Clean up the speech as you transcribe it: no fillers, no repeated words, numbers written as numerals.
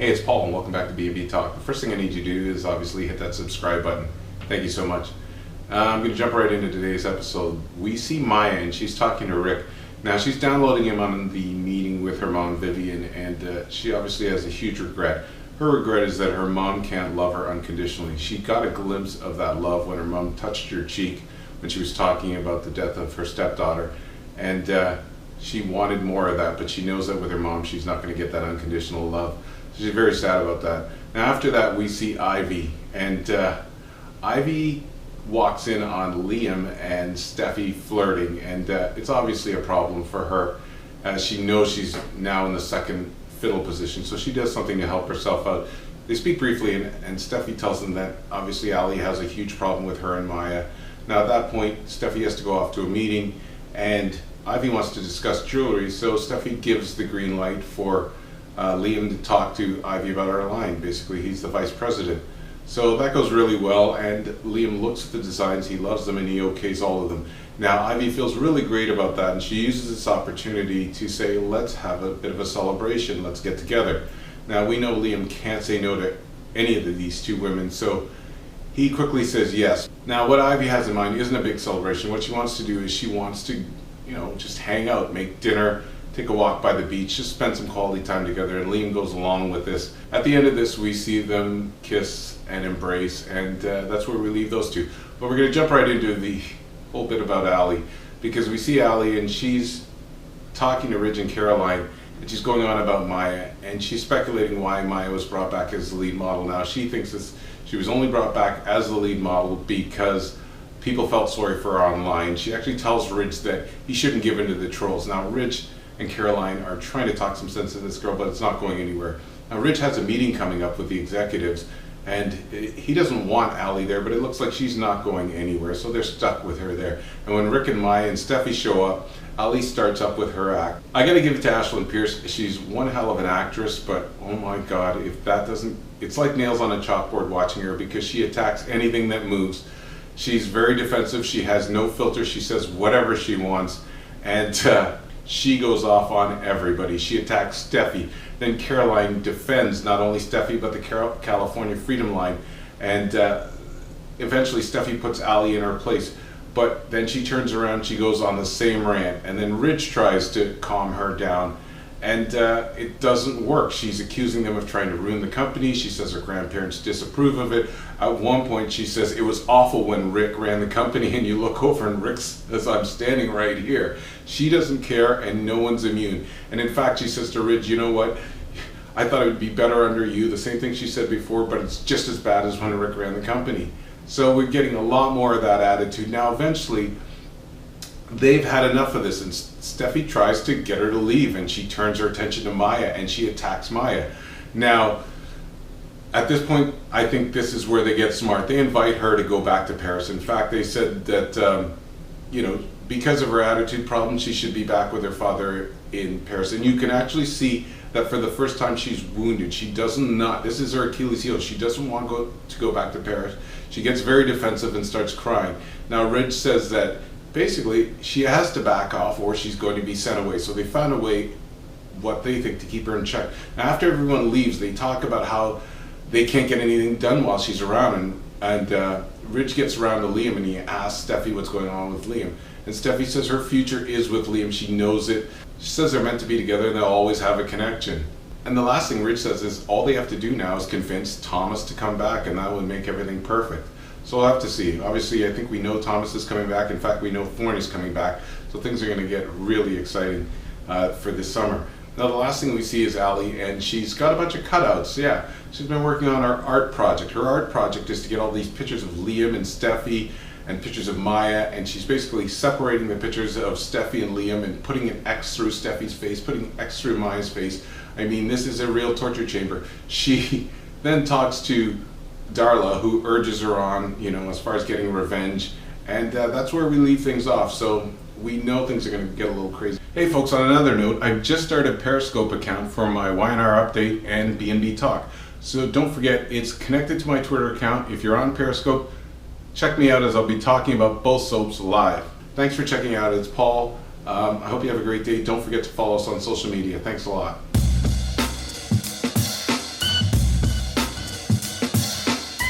Hey, it's Paul and welcome back to B&B Talk. The first thing I need you to do is obviously hit that subscribe button. Thank you so much. I'm going to jump right into today's episode. We see Maya and she's talking to Rick. Now she's downloading him on the meeting with her mom Vivian, and she obviously has a huge regret. Her regret is that her mom can't love her unconditionally. She got a glimpse of that love when her mom touched her cheek when she was talking about the death of her stepdaughter, and she wanted more of that, but she knows that with her mom she's not going to get that unconditional love. So she's very sad about that. Now after that we see Ivy, and Ivy walks in on Liam and Steffi flirting, and it's obviously a problem for her as she knows she's now in the second fiddle position, so she does something to help herself out. They speak briefly, and Steffi tells them that obviously Ali has a huge problem with her and Maya. Now at that point Steffi has to go off to a meeting and Ivy wants to discuss jewelry, so Steffi gives the green light for Liam to talk to Ivy about our line. Basically he's the vice president. So that goes really well, and Liam looks at the designs, he loves them, and he okays all of them. Now Ivy feels really great about that, and she uses this opportunity to say, let's have a bit of a celebration, let's get together. Now we know Liam can't say no to any of these two women, so he quickly says yes. Now what Ivy has in mind isn't a big celebration. What she wants to do is she wants to, just hang out, make dinner, take a walk by the beach, just spend some quality time together, and Liam goes along with this. At the end of this, we see them kiss and embrace, and that's where we leave those two. But we're going to jump right into the whole bit about Ali, because we see Ali and she's talking to Ridge and Caroline, and she's going on about Maya, and she's speculating why Maya was brought back as the lead model. Now she thinks she was only brought back as the lead model because people felt sorry for her online. She actually tells Ridge that he shouldn't give in to the trolls. Now Ridge and Caroline are trying to talk some sense into this girl, but it's not going anywhere. Now Ridge has a meeting coming up with the executives, and he doesn't want Ali there, but it looks like she's not going anywhere, so they're stuck with her there. And when Rick and Maya and Steffi show up, Ali starts up with her act. I gotta give it to Ashlyn Pierce. She's one hell of an actress, but oh my god, if that doesn't, it's like nails on a chalkboard watching her, because she attacks anything that moves. She's very defensive, she has no filter, she says whatever she wants, and she goes off on everybody. She attacks Steffi. Then Caroline defends not only Steffi but the California Freedom Line, and eventually Steffi puts Ali in her place. But then she turns around, she goes on the same rant, and then Ridge tries to calm her down, and it doesn't work. She's accusing them of trying to ruin the company. She says her grandparents disapprove of it. At one point she says it was awful when Rick ran the company, and you look over and Rick says, I'm standing right here. She doesn't care, and no one's immune. And in fact she says to Ridge, you know what, I thought it would be better under you. The same thing she said before, but it's just as bad as when Rick ran the company. So we're getting a lot more of that attitude. Now eventually they've had enough of this, and Steffi tries to get her to leave, and she turns her attention to Maya and she attacks Maya. Now at this point I think this is where they get smart. They invite her to go back to Paris. In fact they said that because of her attitude problem she should be back with her father in Paris, and you can actually see that for the first time she's wounded. She does not, this is her Achilles heel, she doesn't want to go back to Paris. She gets very defensive and starts crying. Now Ridge says that basically she has to back off or she's going to be sent away. So they found a way, what they think, to keep her in check. Now after everyone leaves, they talk about how they can't get anything done while she's around, and Ridge gets around to Liam and he asks Steffi what's going on with Liam. And Steffi says her future is with Liam, she knows it. She says they're meant to be together and they'll always have a connection. And the last thing Ridge says is all they have to do now is convince Thomas to come back, and that would make everything perfect. So we'll have to see. Obviously I think we know Thomas is coming back. In fact we know Thorne is coming back. So things are going to get really exciting for this summer. Now the last thing we see is Ali, and she's got a bunch of cutouts. Yeah, she's been working on her art project. Her art project is to get all these pictures of Liam and Steffi and pictures of Maya, and she's basically separating the pictures of Steffi and Liam and putting an X through Steffi's face, putting an X through Maya's face. I mean, this is a real torture chamber. She then talks to Darla, who urges her on, as far as getting revenge, and that's where we leave things off. So we know things are going to get a little crazy. Hey folks, on another note, I've just started a Periscope account for my YNR update and B&B Talk. So don't forget, it's connected to my Twitter account. If you're on Periscope, check me out as I'll be talking about both soaps live. Thanks for checking out. It's Paul. I hope you have a great day. Don't forget to follow us on social media. Thanks a lot.